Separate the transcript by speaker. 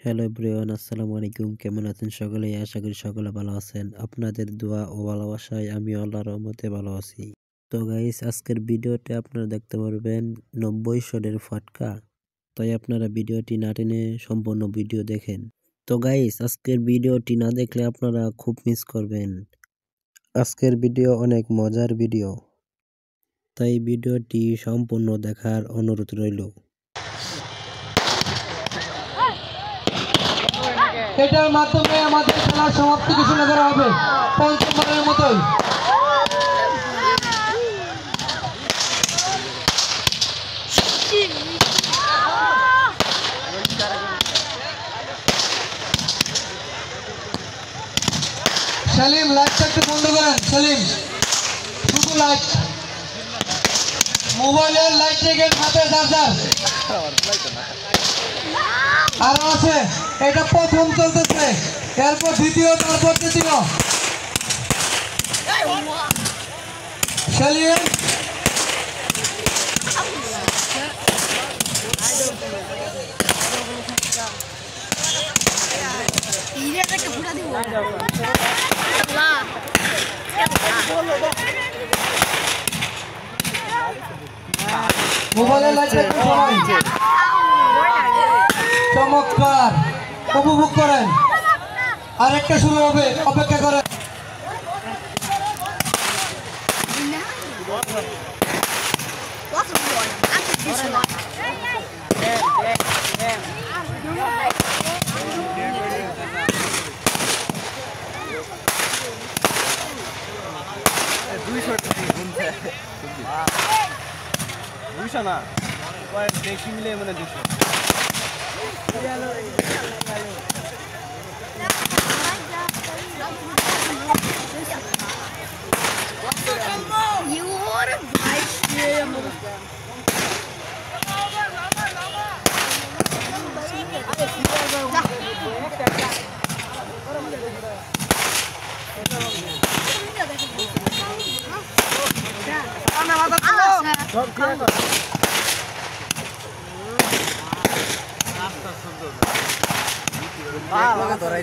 Speaker 1: Hello everyone, আসসালামু আলাইকুম। কেমন আছেন সকলেই? আশা করি সকলে ভালো আছেন। আপনাদের দোয়া ও ভালোবাসায় আমি আল্লাহর রহমতে ভালো আছি। তো গাইস, আজকের ভিডিওতে আপনারা দেখতে পারবেন 90 শটের ফাটকা। তাই আপনারা ভিডিওটি না টেনে সম্পূর্ণ ভিডিও দেখেন। তো গাইস, আজকের ভিডিওটি না দেখলে আপনারা খুব মিস করবেন। আজকের ভিডিও অনেক মজার ভিডিও, তাই ভিডিওটি সম্পূর্ণ দেখার অনুরোধ রইল।
Speaker 2: এটার মাধ্যমে আমাদের খেলার সমাপ্তি ঘোষণা করা হবে পঞ্চমবারের মতোই। সেলিম, লাইটটা একটু বন্ধ করেন। সেলিম, শুধু লাইট, মোবাইলের লাইট দেখেন, হাতে চার্জার আরো আছে। এটা প্রথম চলতেছে, এরপর দ্বিতীয়, তারপর তৃতীয়। সেলিম, মোবাইলের লাইট দেখেন সবাই। চমৎকার, উপভোগ করেন। আরেকটা শুরু হবে, অপেক্ষা করেন।
Speaker 3: দুইশো না, বেশি মিলে মানে 200। ধরাই